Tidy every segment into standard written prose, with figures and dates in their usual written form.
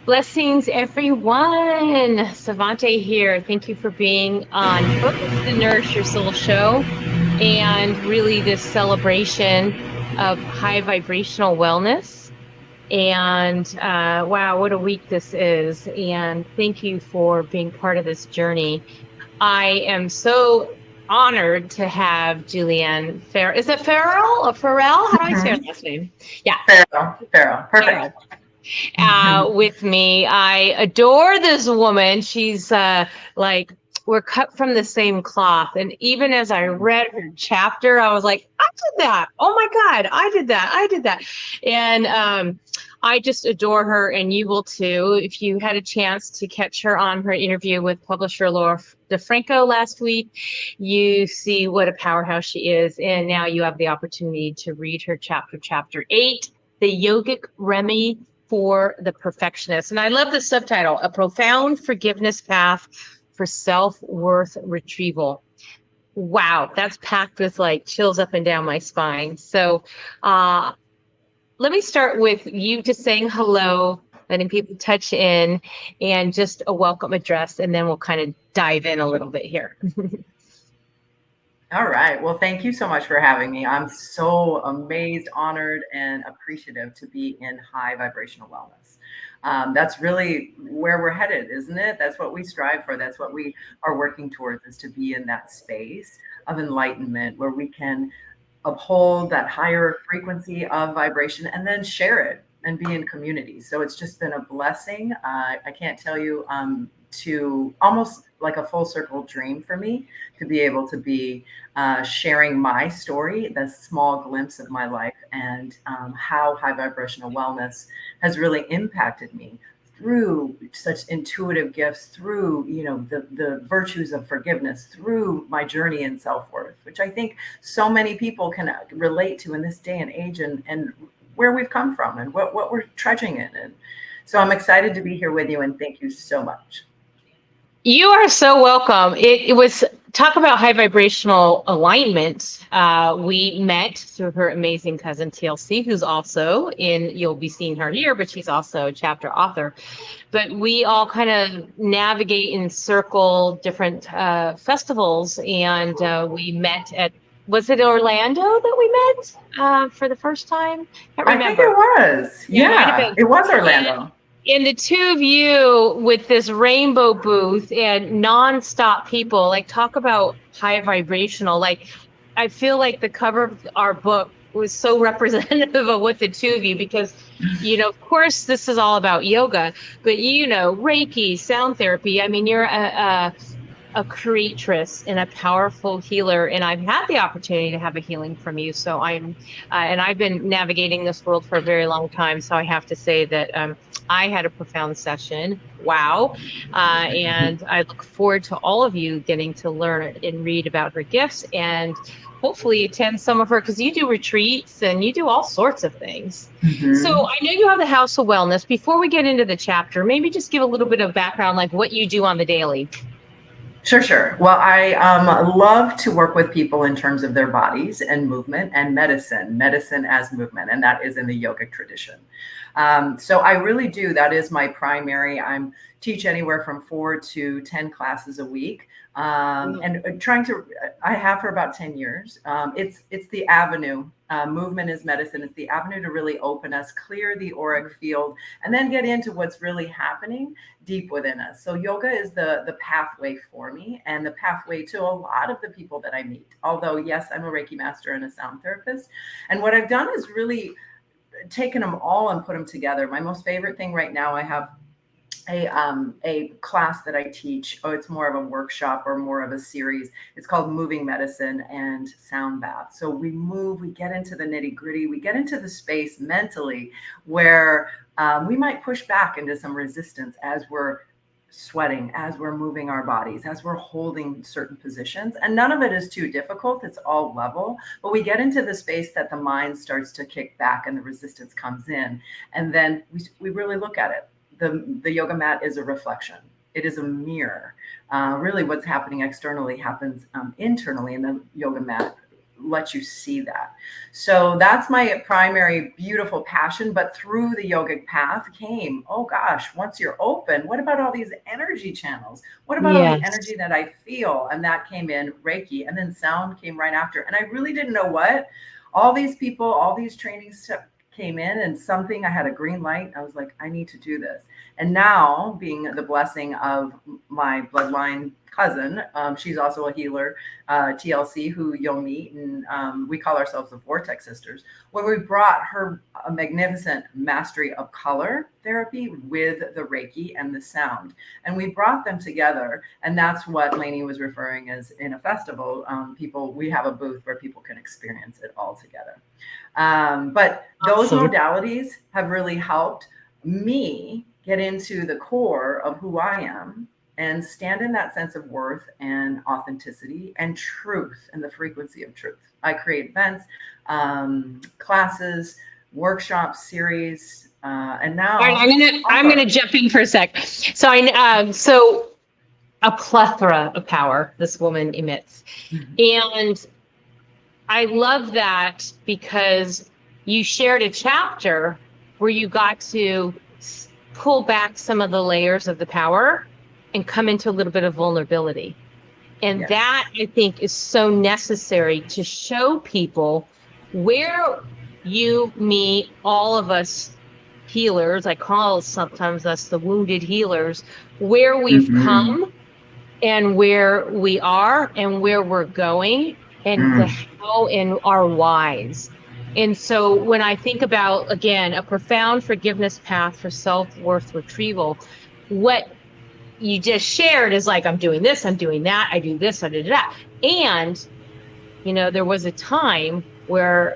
Blessings, everyone. Savante here. Thank you for being on both the Nourish Your Soul show and really this celebration of high vibrational wellness. And wow, what a week this is. And thank you for being part of this journey. I am so honored to have Julianne Farrell. Is it Farrell or Farrell? How do I say her Mhm. last name? Yeah, Farrell. Perfect. Farrell. With me. I adore this woman. She's like, we're cut from the same cloth. And even as I read her chapter, I was like, I did that. Oh my God, I did that. I did that. And I just adore her, and you will too. If you had a chance to catch her on her interview with publisher Laura DeFranco last week, you see what a powerhouse she is. And now you have the opportunity to read her chapter 8, The Yogic Remedy for the Perfectionist. And I love the subtitle, A Profound Forgiveness Path for Self-Worth Retrieval. Wow, that's packed with like chills up and down my spine. So uh, let me start with you just saying hello, letting people touch in, and just a welcome address, and then we'll kind of dive in a little bit here. All right. Well, thank you so much for having me. I'm so amazed, honored, and appreciative to be in high vibrational wellness. That's really where we're headed, isn't it? That's what we strive for. That's what we are working towards, is to be in that space of enlightenment where we can uphold that higher frequency of vibration and then share it and be in community. So it's just been a blessing. I can't tell you, to almost like a full circle dream for me to be able to be sharing my story, the small glimpse of my life, and how high vibrational wellness has really impacted me through such intuitive gifts, through the virtues of forgiveness, through my journey in self-worth, which I think so many people can relate to in this day and age, and where we've come from and what we're trudging in. And so I'm excited to be here with you, and thank you so much. You are so welcome. It was talk about high vibrational alignment. We met through her amazing cousin TLC, who's also in, you'll be seeing her here, but she's also a chapter author. But we all kind of navigate and circle different festivals, and we met at, was it Orlando that we met for the first time? Can't I think it remember. was. Yeah, it might have Yeah, been. it was Orlando. And the two of you with this rainbow booth and nonstop people, like talk about high vibrational. Like I feel like the cover of our book was so representative of what the two of you, because of course this is all about yoga, but Reiki, sound therapy. I mean, you're a creatress and a powerful healer, and I've had the opportunity to have a healing from you. So and I've been navigating this world for a very long time, so I have to say that I had a profound session. Wow. And I look forward to all of you getting to learn and read about her gifts, and hopefully attend some of her, because you do retreats and you do all sorts of things. So Mhm. I know you have the House of Wellness. Before we get into the chapter, maybe just give a little bit of background, like what you do on the daily. Sure, sure. Well, I love to work with people in terms of their bodies and movement and medicine as movement, and that is in the yogic tradition. So I really do. That is my primary. I'm teach anywhere from 4 to 10 classes a week, and trying to. I have for about 10 years. It's the avenue. Movement is medicine. It's the avenue to really open us, clear the auric field, and then get into what's really happening deep within us. So yoga is the pathway for me, and the pathway to a lot of the people that I meet. Although yes, I'm a Reiki master and a sound therapist, and what I've done is really taken them all and put them together. My most favorite thing right now, I have a class that I teach. Oh, it's more of a workshop or more of a series. It's called Moving Medicine and Sound Bath. So we move, we get into the nitty gritty, we get into the space mentally where we might push back into some resistance as we're sweating, as we're moving our bodies, as we're holding certain positions. And none of it is too difficult. It's all level. But we get into the space that the mind starts to kick back and the resistance comes in. And then we really look at it. The yoga mat is a reflection. It is a mirror. Really, what's happening externally happens internally, and the yoga mat let you see that. So that's my primary beautiful passion. But through the yogic path came, oh gosh, once you're open, what about all these energy channels? What about all the Yes. energy that I feel? And that came in Reiki, and then sound came right after. And I really didn't know what. All these people, all these trainings came in, and something, I had a green light. I was like, I need to do this. And now, being the blessing of my bloodline cousin, she's also a healer, TLC, who you'll meet, and we call ourselves the Vortex Sisters, where we brought her a magnificent mastery of color therapy with the Reiki and the sound. And we brought them together. And that's what Lainey was referring as in a festival. We have a booth where people can experience it all together. But those Awesome. modalities have really helped me get into the core of who I am and stand in that sense of worth and authenticity and truth and the frequency of truth. I create events, classes, workshops, series, and now All right, I'm gonna offer. jump in for a sec. So a plethora of power this woman emits, and I love that because you shared a chapter where you got to pull back some of the layers of the power and come into a little bit of vulnerability. And Yes. that, I think, is so necessary to show people where you, me, all of us healers, I call sometimes us the wounded healers, where we've Mm-hmm. come and where we are and where we're going and the Mm. how and our whys. And so when I think about, again, a profound forgiveness path for self-worth retrieval, what you just shared is like, I'm doing this, I'm doing that, I do this, I do that. And, there was a time where,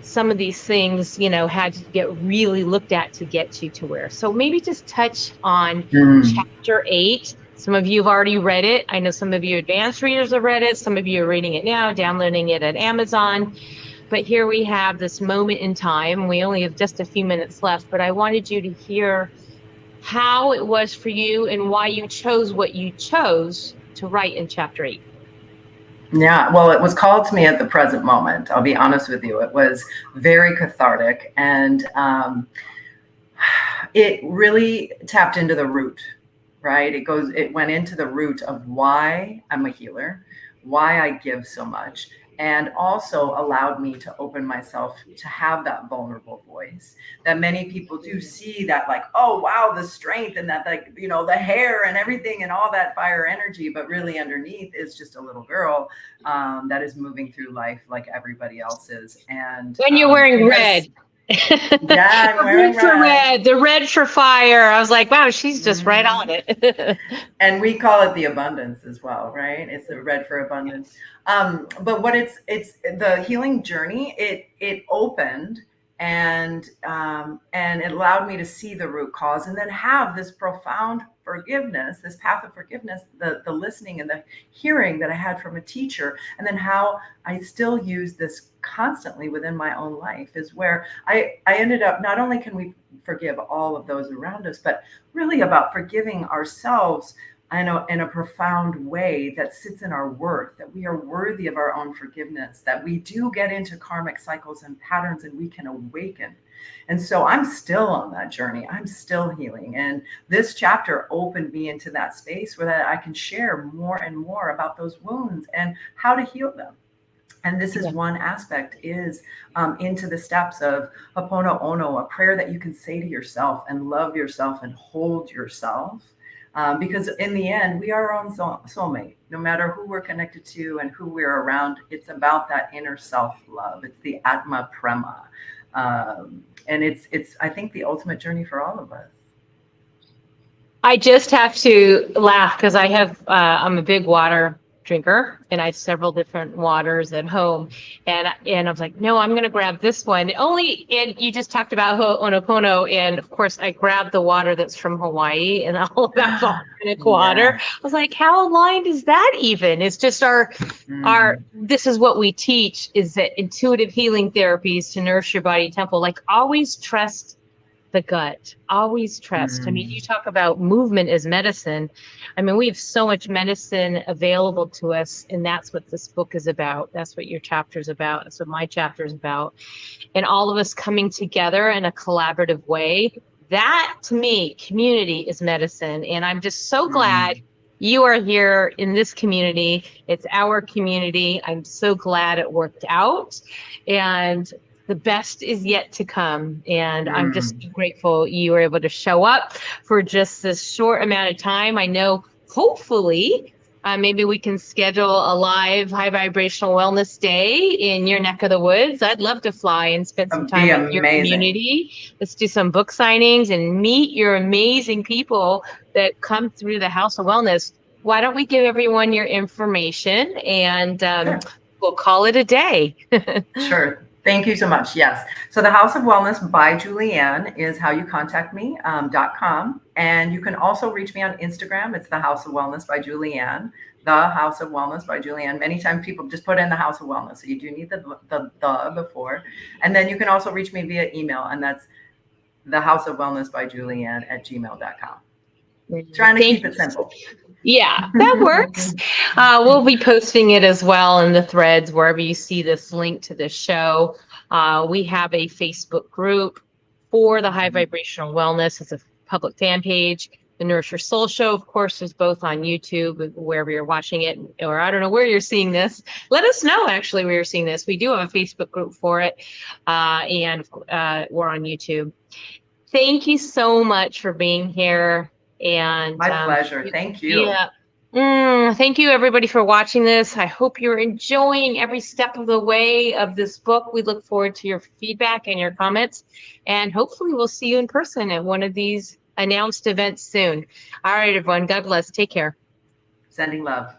some of these things, had to get really looked at to get you to where. So maybe just touch on Mm. chapter 8. Some of you have already read it. I know some of you advanced readers have read it. Some of you are reading it now, downloading it at Amazon. But here we have this moment in time. We only have just a few minutes left, but I wanted you to hear how it was for you and why you chose what you chose to write in chapter 8. Yeah, well, it was called to me at the present moment. I'll be honest with you. It was very cathartic, and it really tapped into the root, right? It went into the root of why I'm a healer, why I give so much, and also allowed me to open myself to have that vulnerable voice that many people do see, that like, oh wow, the strength and that, like, the hair and everything and all that fire energy, but really underneath is just a little girl that is moving through life like everybody else is. And When you're wearing it red. has, yeah, I'm The wearing red for red. red, the red for fire. I was like, wow, she's just right on Mhm. it. And we call it the abundance as well, right? It's the red for abundance. Yes. But what it's the healing journey. It opened, and it allowed me to see the root cause, and then have this profound forgiveness, this path of forgiveness, the listening and the hearing that I had from a teacher, and then how I still use this constantly within my own life, is where I ended up, not only can we forgive all of those around us, but really about forgiving ourselves in a profound way that sits in our worth, that we are worthy of our own forgiveness, that we do get into karmic cycles and patterns and we can awaken. And so I'm still on that journey. I'm still healing. And this chapter opened me into that space where that I can share more and more about those wounds and how to heal them. And this is Yeah. one aspect, is into the steps of Ho'oponopono Ono, a prayer that you can say to yourself and love yourself and hold yourself. Because in the end, we are our own soulmate. No matter who we're connected to and who we're around, it's about that inner self love. It's the Atma Prema, and it's I think the ultimate journey for all of us. I just have to laugh because I'm a big water drinker and I have several different waters at home. And I was like, no, I'm going to grab this one. And you just talked about Ho'oponopono. And of course, I grabbed the water that's from Hawaii and all of that volcanic water. Yeah. I was like, how aligned is that even? It's just Mm. this is what we teach, is that intuitive healing therapies to nourish your body temple. Like, always trust the gut. Always trust. I mean, you Mm, talk about movement as medicine. I mean, we have so much medicine available to us, and that's what this book is about. That's what your chapter is about. That's what my chapter is about. And all of us coming together in a collaborative way. That to me, community is medicine. And I'm just so glad mm, you are here in this community. It's our community. I'm so glad it worked out. And the best is yet to come. And I'm just mm. so grateful you were able to show up for just this short amount of time. I know hopefully maybe we can schedule a live high vibrational wellness day in your neck of the woods. I'd love to fly and spend some It'd time be with your amazing. community. Let's do some book signings and meet your amazing people that come through the House of Wellness. Why don't we give everyone your information and Sure. we'll call it a day. Sure. Thank you so much. Yes. So the House of Wellness by Julianne is how you contact me, .com. And you can also reach me on Instagram. It's the House of Wellness by Julianne, the House of Wellness by Julianne. Many times people just put in the House of Wellness. So you do need the before. And then you can also reach me via email. And that's the House of Wellness by Julianne at gmail.com. Trying to Thank keep you. it simple. Yeah, that works. We'll be posting it as well in the threads wherever you see this link to this show. We have a Facebook group for the High Vibrational Wellness. It's a public fan page. The Nourish Your Soul show, of course, is both on YouTube, wherever you're watching it, or I don't know where you're seeing this. Let us know actually where you're seeing this. We do have a Facebook group for it, and we're on YouTube. Thank you so much for being here. And My pleasure. Thank you. yeah. Thank you, everybody, for watching this. I hope you're enjoying every step of the way of this book. We look forward to your feedback and your comments. And hopefully, we'll see you in person at one of these announced events soon. All right, everyone. God bless. Take care. Sending love.